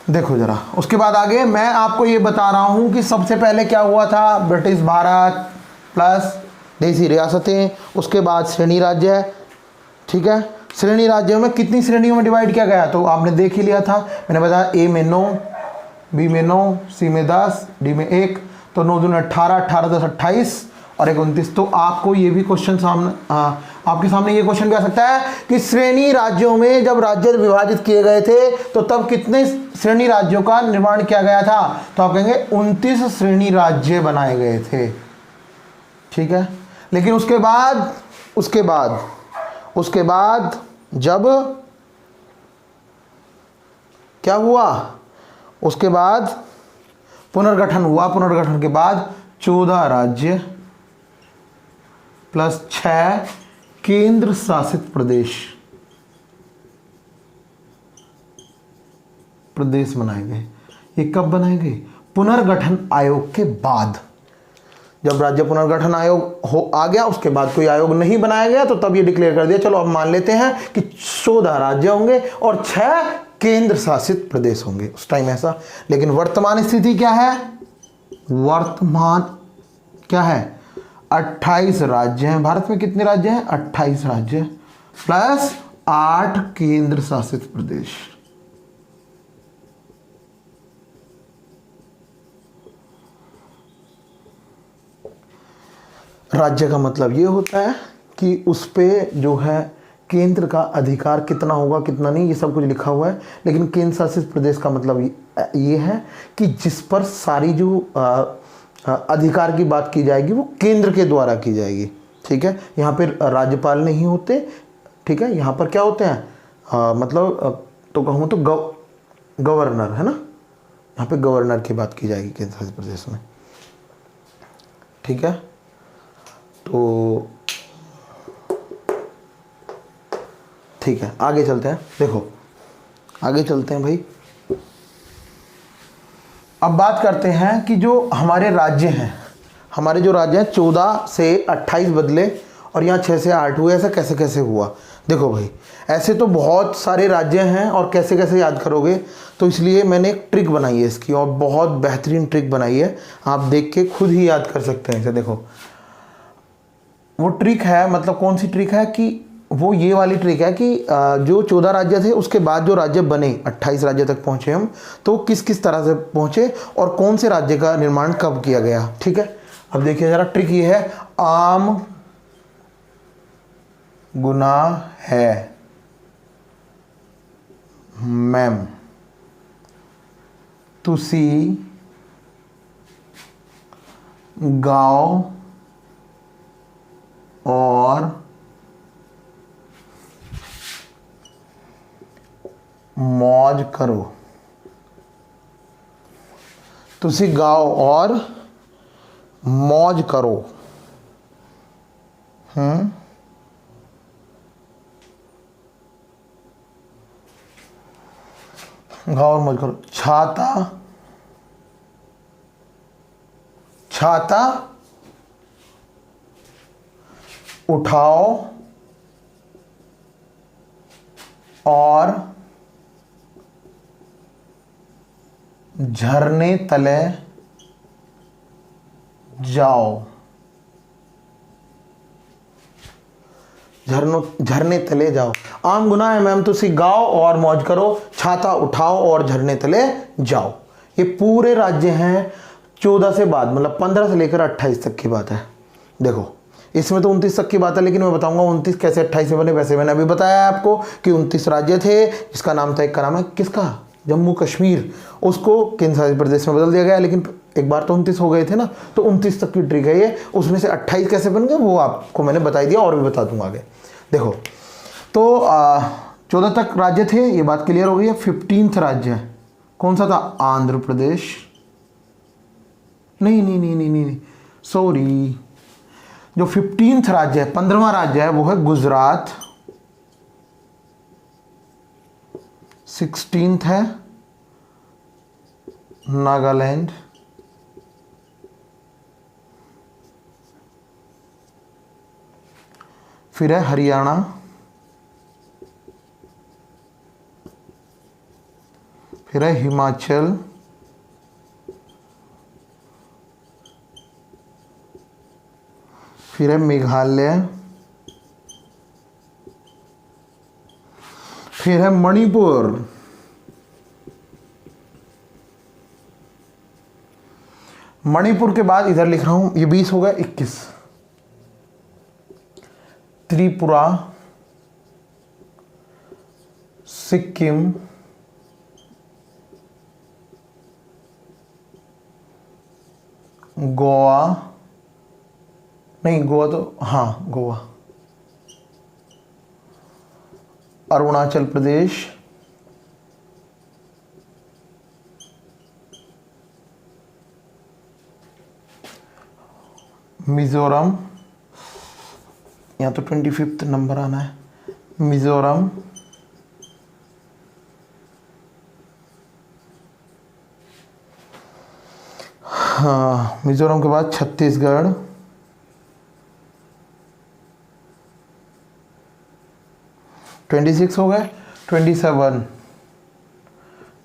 देखो जरा, उसके बाद आगे मैं आपको ये बता रहा हूं कि सबसे पहले क्या हुआ था, ब्रिटिश भारत प्लस देसी रियासतें, उसके बाद श्रेणी राज्य। ठीक है, श्रेणी राज्यों में कितनी श्रेणियों में डिवाइड किया गया तो आपने देख ही लिया था, मैंने बताया ए में 9, बी में 9, सी में 10, डी में 1, तो 9 दूनी 18, 18 10 28 और 1 29। तो आपको ये भी क्वेश्चन आपके सामने ये क्वेश्चन भी आ सकता है कि श्रेणी राज्यों में जब राज्य विभाजित किए गए थे तो तब कितने श्रेणी राज्यों का निर्माण किया गया था, तो आप कहेंगे 29 श्रेणी राज्य बनाए गए थे। ठीक है, लेकिन उसके बाद जब क्या हुआ, उसके बाद पुनर्गठन हुआ, पुनर्गठन के बाद 14 राज्य प्लस 6 केंद्र शासित प्रदेश बनाए गए। ये कब बनाए गए, पुनर्गठन आयोग के बाद। जब राज्य पुनर्गठन आयोग आ गया, उसके बाद कोई आयोग नहीं बनाया गया, तो तब ये डिक्लेयर कर दिया चलो अब मान लेते हैं कि 14 राज्य होंगे और 6 केंद्र शासित प्रदेश होंगे, उस टाइम ऐसा। लेकिन वर्तमान स्थिति क्या है, वर्तमान क्या है, 28 राज्य हैं। भारत में कितने राज्य हैं, 28 राज्य प्लस 8 केंद्र शासित प्रदेश। राज्य का मतलब ये होता है कि उस पे जो है केंद्र का अधिकार कितना होगा कितना नहीं, ये सब कुछ लिखा हुआ है। लेकिन केंद्र शासित प्रदेश का मतलब ये है कि जिस पर सारी जो अधिकार की बात की जाएगी वो केंद्र के द्वारा की जाएगी। ठीक है, यहाँ पे राज्यपाल नहीं होते। ठीक है, यहाँ पर क्या होते हैं मतलब तो कहूँ तो गवर्नर है ना, यहाँ पे गवर्नर की बात की जाएगी केंद्र शासित प्रदेश में। ठीक है, तो ठीक है आगे चलते हैं। देखो आगे चलते हैं भाई, अब बात करते हैं कि जो हमारे राज्य हैं, हमारे जो राज्य हैं 14 से 28 बदले और यहाँ 6 से 8 हुए, ऐसा कैसे कैसे हुआ। देखो भाई ऐसे तो बहुत सारे राज्य हैं और कैसे कैसे याद करोगे, तो इसलिए मैंने एक ट्रिक बनाई है इसकी, और बहुत बेहतरीन ट्रिक बनाई है, आप देख के खुद ही याद कर सकते हैं इसे। देखो वो ट्रिक है, मतलब कौन सी ट्रिक है कि वो ये वाली ट्रिक है कि जो 14 राज्य थे उसके बाद जो राज्य बने 28 राज्य तक पहुंचे हम, तो किस किस तरह से पहुंचे और कौन से राज्य का निर्माण कब किया गया। ठीक है, अब देखिए जरा ट्रिक ये है, आम गुना है मैम तुसी गाओ और मौज करो। तुसी गाओ और मौज करो। गाओ और मौज करो। छाता, छाता उठाओ और झरने तले जाओ। झरने तले जाओ। आम गुना है मैम, तो सी गाओ और मौज करो, छाता उठाओ और झरने तले जाओ। ये पूरे राज्य हैं 14 से बाद, मतलब 15 से लेकर 28 तक की बात है। देखो इसमें तो 29 तक की बात है, लेकिन मैं बताऊंगा 29 कैसे 28 में बने। वैसे मैंने अभी बताया आपको कि 29 राज्य थे, जिसका नाम था, एक का नाम है किसका, जम्मू कश्मीर, उसको केंद्र शासित प्रदेश में बदल दिया गया। लेकिन एक बार तो 29 हो गए थे ना, तो 29 तक की ट्रिक है ये। उसमें से 28 कैसे बन गए वो आपको मैंने बता दिया, और भी बता दूंगा आगे। देखो तो 14 तक राज्य थे, ये बात क्लियर हो गई है। 15th राज्य कौन सा था, आंध्र प्रदेश, नहीं, सॉरी, जो 15th राज्य है, 15वां राज्य है, वो है गुजरात। 16th है नागालैंड। फिर है हरियाणा। फिर है हिमाचल। फिर है मेघालय। फिर है मणिपुर। मणिपुर के बाद इधर लिख रहा हूं, ये 20 हो गए, 21 त्रिपुरा, सिक्किम, गोवा, नहीं गोवा तो हाँ गोवा, अरुणाचल प्रदेश, मिजोरम, यहाँ तो 25th नंबर आना है, मिजोरम, हाँ मिजोरम के बाद छत्तीसगढ़, (26) हो गए, 27,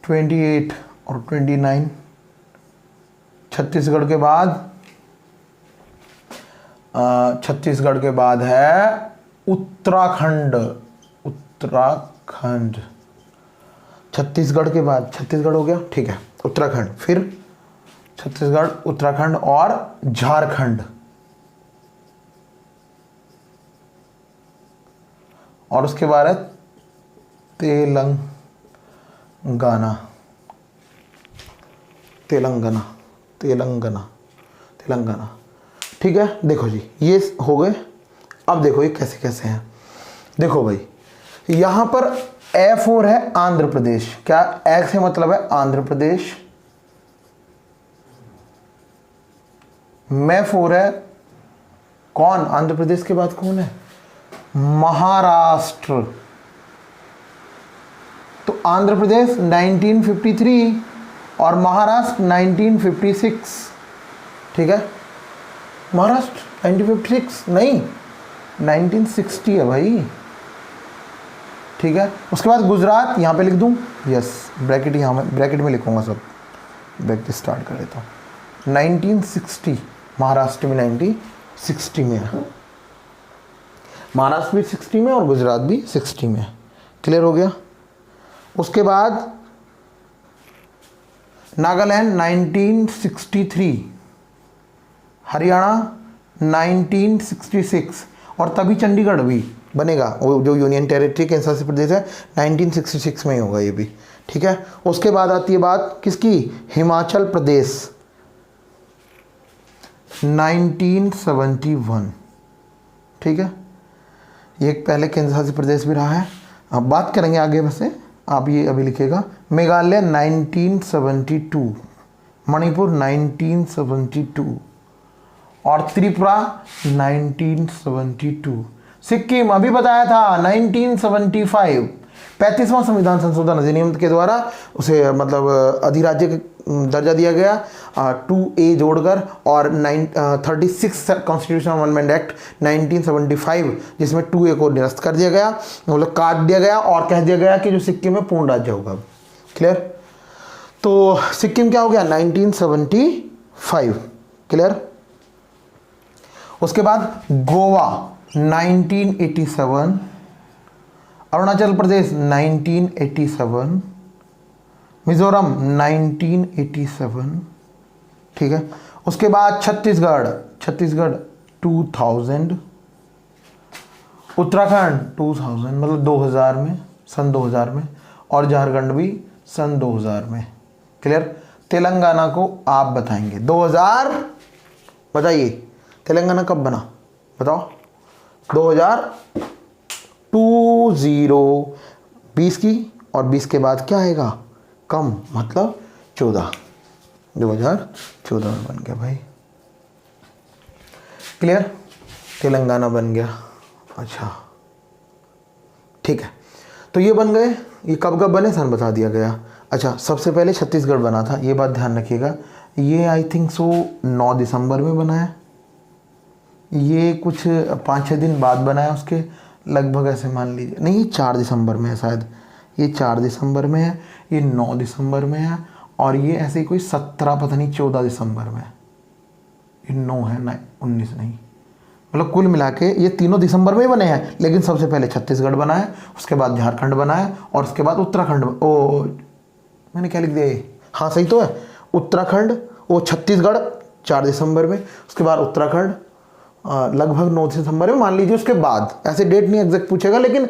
28 और 29। छत्तीसगढ़ के बाद है उत्तराखंड। छत्तीसगढ़ के बाद, छत्तीसगढ़ हो गया, ठीक है, उत्तराखंड, फिर छत्तीसगढ़, उत्तराखंड और झारखंड, और उसके बाद है तेलंगाना। ठीक है, देखो जी ये हो गए। अब देखो ये कैसे कैसे हैं। देखो भाई यहां पर A4 है आंध्र प्रदेश। क्या एक्स से मतलब है आंध्र प्रदेश। M4 है कौन, आंध्र प्रदेश के बाद कौन है, महाराष्ट्र। तो आंध्र प्रदेश 1953 और महाराष्ट्र 1956। ठीक है, महाराष्ट्र 1956 नहीं 1960 है भाई। ठीक है, उसके बाद गुजरात यहाँ पे लिख दूँ, यस ब्रैकेट यहाँ में, ब्रैकेट में लिखूँगा सब, ब्रैकेट स्टार्ट कर देता हूँ। 1960 महाराष्ट्र में 1960 में है, महाराष्ट्र भी 60 में और गुजरात भी 60 में है। क्लियर हो गया। उसके बाद नागालैंड 1963, हरियाणा 1966, और तभी चंडीगढ़ भी बनेगा, वो जो यूनियन टेरिटरी केंद्र शासित प्रदेश है 1966 में ही होगा ये भी। ठीक है, उसके बाद आती है बात किसकी, हिमाचल प्रदेश 1971। ठीक है, ये एक पहले केंद्र शासित प्रदेश भी रहा है। अब बात करेंगे आगे, वैसे आप ये अभी लिखिएगा। मेघालय 1972, मणिपुर 1972 और त्रिपुरा 1972। सिक्किम अभी बताया था 1975। 35वां संविधान संशोधन अधिनियम के द्वारा उसे मतलब अधिराज्य का दर्जा दिया गया 2A जोड़कर, और 36 कॉन्स्टिट्यूशनल अमेंडमेंट एक्ट 1975 जिसमें 2A को निरस्त कर दिया गया, मतलब काट दिया गया और कह दिया गया कि जो सिक्किम में पूर्ण राज्य होगा। क्लियर? तो सिक्किम क्या हो गया 1975। क्लियर? उसके बाद गोवा 1987, अरुणाचल प्रदेश 1987, मिजोरम 1987, ठीक है। उसके बाद छत्तीसगढ़ 2000, उत्तराखंड 2000 मतलब 2000 में, सन 2000 में, और झारखंड भी सन 2000 में। क्लियर? तेलंगाना को आप बताएंगे 2000, बताइए तेलंगाना कब बना, बताओ। 20 की, और 20 के बाद क्या आएगा, कम, मतलब 14, 2014 में बन गया भाई। क्लियर? तेलंगाना बन गया। अच्छा ठीक है, तो ये बन गए। ये कब कब बने, सन बता दिया गया। अच्छा, सबसे पहले छत्तीसगढ़ बना था, ये बात ध्यान रखिएगा। ये आई थिंक सो 9 दिसंबर में बना है, ये कुछ 5-6 दिन बाद बना है उसके लगभग, ऐसे मान लीजिए। नहीं, ये 4 दिसंबर में है शायद, ये 4 दिसंबर में है, ये 9 दिसंबर में है, और ये ऐसे ही कोई 17 पता नहीं 14 दिसंबर में है। ये 9 है ना, 19 नहीं, मतलब कुल मिला के ये तीनों दिसंबर में ही बने हैं। लेकिन सबसे पहले छत्तीसगढ़ बना है, उसके बाद झारखंड बना है, और उसके बाद उत्तराखंड। ओ मैंने क्या लिख दिया ये, हाँ सही तो है। उत्तराखंड, वो छत्तीसगढ़ 4 दिसंबर में, उसके बाद उत्तराखंड लगभग 9 दिसंबर में, मान लीजिए। उसके बाद ऐसे डेट नहीं एग्जैक्ट पूछेगा, लेकिन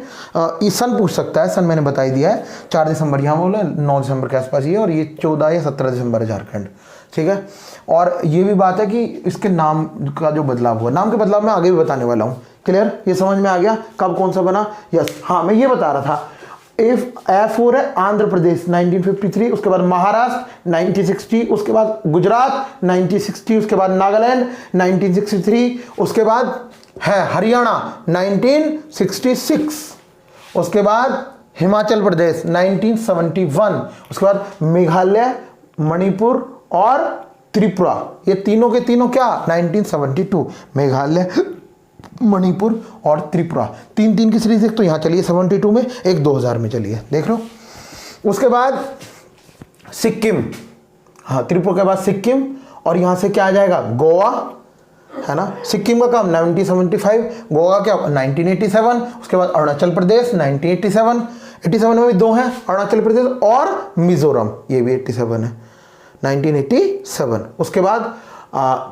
इस सन पूछ सकता है। सन मैंने बता ही दिया है, 4 दिसंबर यहाँ बोला, 9 दिसंबर के आसपास ये, और ये 14 या 17 दिसंबर झारखंड। ठीक है, और ये भी बात है कि इसके नाम का जो बदलाव हुआ, नाम के बदलाव मैं आगे भी बताने वाला हूँ। क्लियर? ये समझ में आ गया कब कौन सा बना। यस, हाँ मैं ये बता रहा था। F4 है आंध्र प्रदेश 1953, उसके बाद महाराष्ट्र 1960, उसके बाद गुजरात 1960, उसके बाद नागालैंड 1963, उसके बाद है हरियाणा 1966, उसके बाद हिमाचल प्रदेश 1971, उसके बाद मेघालय, मणिपुर और त्रिपुरा, ये तीनों के तीनों क्या 1972, मेघालय, मणिपुर और त्रिपुरा, 3 की सीरीज। एक तो यहाँ चलिए 72 में, एक 2000 में चलिए, देख लो। उसके बाद सिक्किम, हाँ त्रिपुरा के बाद सिक्किम, और यहाँ से क्या आ जाएगा, गोवा, है ना। सिक्किम का कब 1975, गोवा क्या 1987, उसके बाद अरुणाचल प्रदेश 1987, 87 में भी 2 हैं, अरुणाचल प्रदेश और मिजोरम, ये भी 87 है, 1987। उसके बाद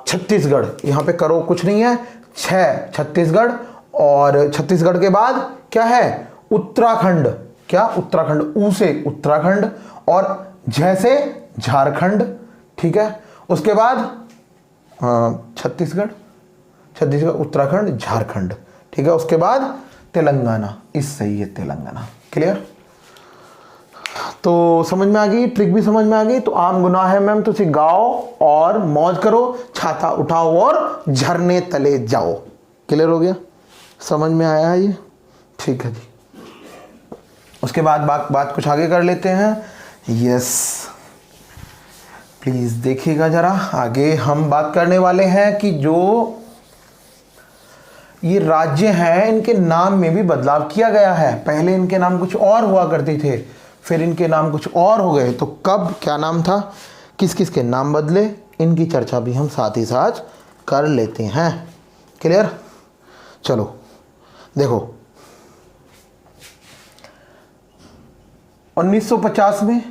छत्तीसगढ़, यहाँ पे करो कुछ नहीं है, 6 छत्तीसगढ़, और छत्तीसगढ़ के बाद क्या है उत्तराखंड, क्या उत्तराखंड, ऊ से उत्तराखंड, और जैसे झारखंड। ठीक है, उसके बाद छत्तीसगढ़, उत्तराखंड, झारखंड। ठीक है, उसके बाद तेलंगाना, इस सही है तेलंगाना। क्लियर? तो समझ में आ गई, ट्रिक भी समझ में आ गई। तो आम गुनाह है मैम, तो गाओ और मौज करो, छाता उठाओ और झरने तले जाओ। क्लियर हो गया? समझ में आया है ये? ठीक है जी। उसके बाद बात कुछ आगे कर लेते हैं। यस, प्लीज देखिएगा जरा, आगे हम बात करने वाले हैं कि जो ये राज्य हैं इनके नाम में भी बदलाव किया गया है। पहले इनके नाम कुछ और हुआ करते थे, फिर इनके नाम कुछ और हो गए। तो कब क्या नाम था, किस किस के नाम बदले, इनकी चर्चा भी हम साथ ही साथ कर लेते हैं। क्लियर? चलो देखो, 1950 में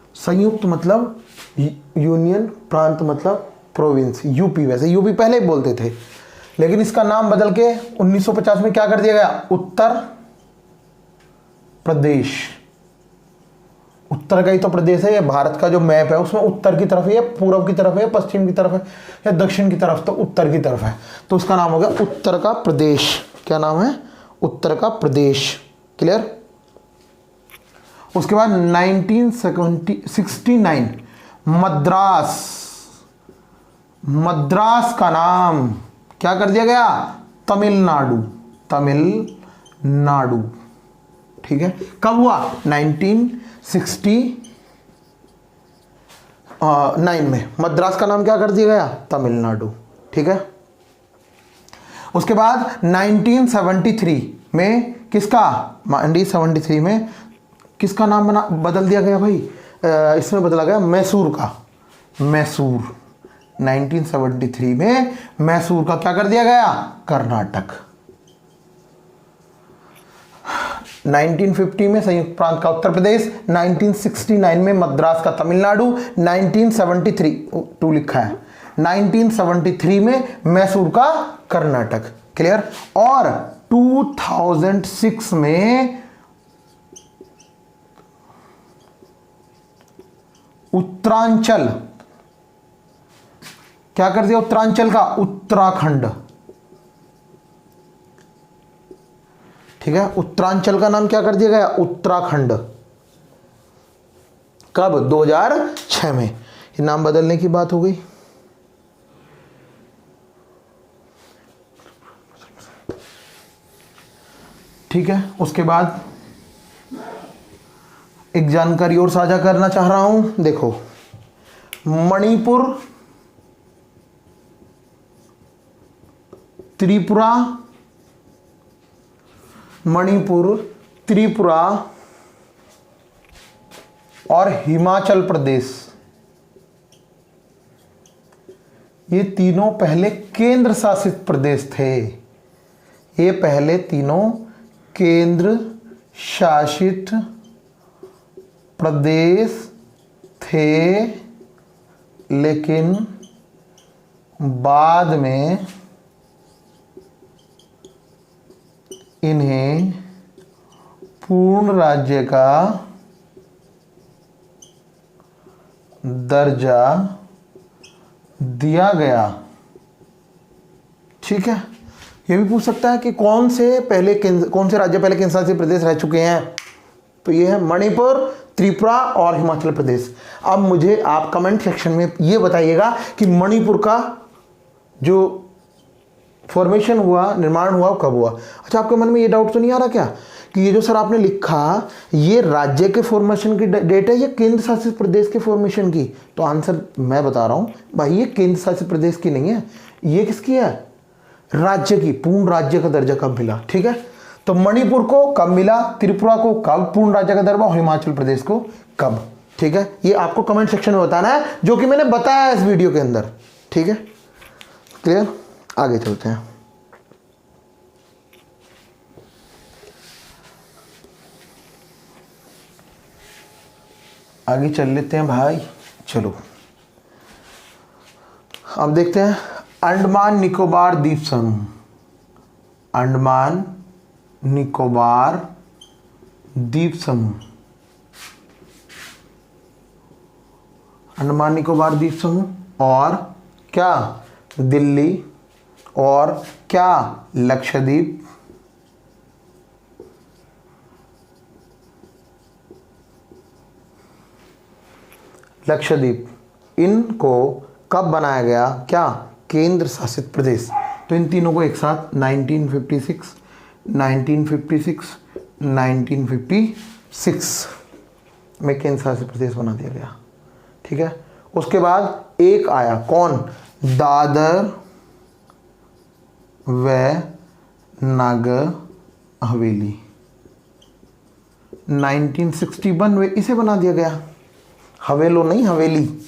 संयुक्त मतलब यूनियन, प्रांत मतलब प्रोविंस, यूपी। वैसे यूपी पहले ही बोलते थे, लेकिन इसका नाम बदल के 1950 में क्या कर दिया गया, उत्तर प्रदेश। उत्तर का ही तो प्रदेश है, ये भारत का जो मैप है उसमें उत्तर की तरफ है, पूर्व की तरफ है, पश्चिम की तरफ है, या दक्षिण की तरफ, तो उत्तर की तरफ है, तो उसका नाम हो गया उत्तर का प्रदेश। क्या नाम है, उत्तर का प्रदेश। क्लियर? उसके बाद 1969 मद्रास का नाम क्या कर दिया गया, तमिलनाडु, तमिलनाडु, ठीक है। कब हुआ? 1969 में। मद्रास का नाम क्या कर दिया गया? तमिलनाडु, ठीक है। उसके बाद 1973 में किसका, 1973 में किसका नाम बदल दिया गया भाई? इसमें बदला गया मैसूर का, मैसूर। 1973 में मैसूर का क्या कर दिया गया? कर्नाटक। 1950 में संयुक्त प्रांत का उत्तर प्रदेश, 1969 में मद्रास का तमिलनाडु, 1973 टू लिखा है, 1973 में मैसूर का कर्नाटक। क्लियर। और 2006 में उत्तरांचल, क्या कर दिया उत्तरांचल का? उत्तराखंड, ठीक है। उत्तरांचल का नाम क्या कर दिया गया? उत्तराखंड। कब? 2006 में। ये नाम बदलने की बात हो गई। ठीक है। उसके बाद एक जानकारी और साझा करना चाह रहा हूं। देखो, मणिपुर, त्रिपुरा, मणिपुर, त्रिपुरा और हिमाचल प्रदेश, ये तीनों पहले केंद्र शासित प्रदेश थे। ये पहले तीनों केंद्र शासित प्रदेश थे, लेकिन बाद में इन्हें पूर्ण राज्य का दर्जा दिया गया। ठीक है। ये भी पूछ सकता है कि कौन से राज्य पहले केंद्र शासित प्रदेश रह चुके हैं? तो ये है मणिपुर, त्रिपुरा और हिमाचल प्रदेश। अब मुझे आप कमेंट सेक्शन में ये बताइएगा कि मणिपुर का जो फॉर्मेशन हुआ, निर्माण हुआ, कब हुआ? अच्छा, आपके मन में ये डाउट तो नहीं आ रहा क्या कि ये जो सर आपने लिखा, ये राज्य के फॉर्मेशन की डेट है या केंद्र शासित प्रदेश के फॉर्मेशन की? तो आंसर मैं बता रहा हूं भाई, ये केंद्र शासित प्रदेश की नहीं है, ये किसकी है? राज्य की। पूर्ण राज्य का दर्जा कब मिला? ठीक है। तो मणिपुर को कब मिला, त्रिपुरा को कब पूर्ण राज्य का दर्जा, और हिमाचल प्रदेश को कब? ठीक है। ये आपको कमेंट सेक्शन में बताना है, जो कि मैंने बताया इस वीडियो के अंदर। ठीक है, क्लियर। आगे चलते हैं। आगे चल लेते हैं भाई, चलो। अब देखते हैं अंडमान निकोबार द्वीप समूह। अंडमान निकोबार द्वीप समूह, अंडमान निकोबार द्वीप समूह और क्या? दिल्ली और क्या? लक्षद्वीप, लक्षद्वीप, इनको कब बनाया गया? क्या? केंद्र शासित प्रदेश। तो इन तीनों को एक साथ 1956 में केंद्र शासित प्रदेश बना दिया गया। ठीक है। उसके बाद एक आया, कौन? दादर व नागर हवेली। 1961 में इसे बना दिया गया। हवेलो नहीं, हवेली,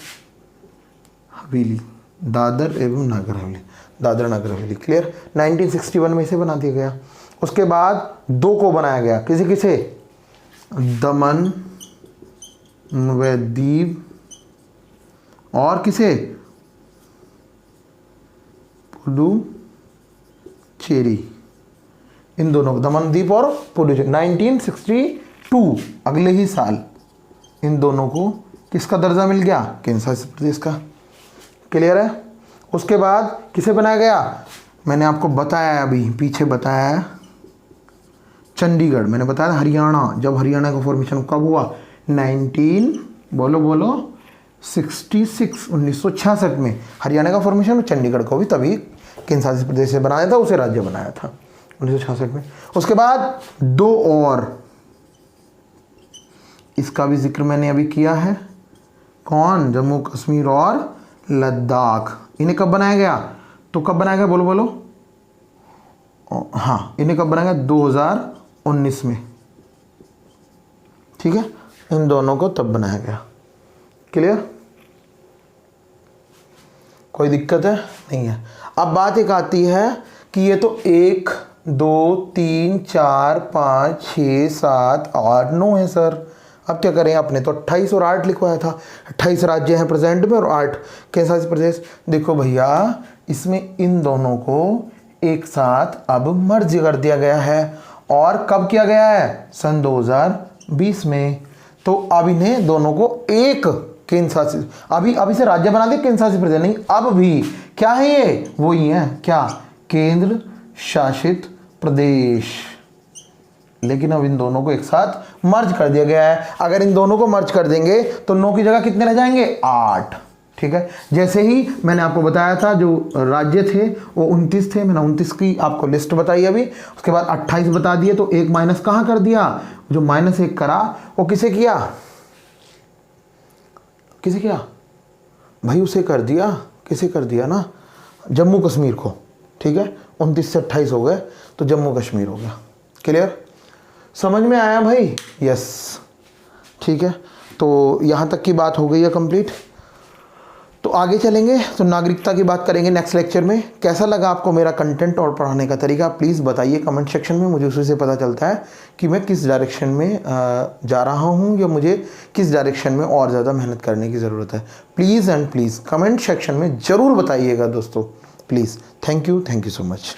हवेली, दादर एवं नागर हवेली, दादर नगर हवेली। क्लियर। 1961 में इसे बना दिया गया। उसके बाद दो को बनाया गया, किसे किसे? दमन व दीव और किसे? पुडुचेरी। इन दोनों, दमन द्वीप और पुडुचेरी। 1962 अगले ही साल इन दोनों को किसका दर्जा मिल गया? केंद्र शासित प्रदेश का। क्लियर है। उसके बाद किसे बनाया गया? मैंने आपको बताया, अभी पीछे बताया, चंडीगढ़। मैंने बताया हरियाणा, जब हरियाणा का फॉर्मेशन कब हुआ? 1966 में हरियाणा का फॉर्मेशन, चंडीगढ़ को भी तभी केंद्र शासित प्रदेश से बनाया था, उसे राज्य बनाया था 1966 में। उसके बाद दो और, इसका भी जिक्र मैंने अभी किया है, कौन, जम्मू कश्मीर और लद्दाख। इन्हें कब बनाया गया, तो कब बनाया गया, बोलो बोलो, हाँ इन्हें कब बनाया गया, 2019 में, ठीक है, इन दोनों को तब बनाया गया। क्लियर, कोई दिक्कत है, नहीं है। अब बात एक आती है कि ये तो 1 2 3 4 5 6 7 8 9 है सर। अब क्या करें, आपने तो 28 और 8 लिखवाया था, 28 राज्य हैं प्रेजेंट में और 8 केंद्र शासित प्रदेश। देखो भैया, इसमें इन दोनों को एक साथ अब मर्ज कर दिया गया है, और कब किया गया है, सन 2020 में। तो अब इन्हें दोनों को एक केंद्र शासित, अभी से राज्य बना दिया, केंद्र शासित प्रदेश नहीं, अब भी क्या है ये, वो ही है क्या, केंद्र शासित प्रदेश। लेकिन अब इन दोनों को एक साथ मर्ज कर दिया गया है। अगर इन दोनों को मर्ज कर देंगे तो 9 की जगह कितने रह जाएंगे, 8, ठीक है। जैसे ही मैंने आपको बताया था जो राज्य थे वो 29 थे, मैंने 29 की आपको लिस्ट बताई अभी, उसके बाद 28 बता दिए, तो एक माइनस कहाँ कर दिया, जो -1 करा वो किसे किया, किसे किया भाई, उसे कर दिया, किसे कर दिया ना, जम्मू कश्मीर को, ठीक है। 29 से 28 हो गए तो जम्मू कश्मीर हो गया। क्लियर, समझ में आया भाई, यस, ठीक है। तो यहाँ तक की बात हो गई है कंप्लीट। तो आगे चलेंगे तो नागरिकता की बात करेंगे नेक्स्ट लेक्चर में। कैसा लगा आपको मेरा कंटेंट और पढ़ाने का तरीका, प्लीज़ बताइए कमेंट सेक्शन में। मुझे उसी से पता चलता है कि मैं किस डायरेक्शन में जा रहा हूँ, या मुझे किस डायरेक्शन में और ज़्यादा मेहनत करने की ज़रूरत है। Please and please comment section में ज़रूर बताइएगा दोस्तों, please. Thank you so much.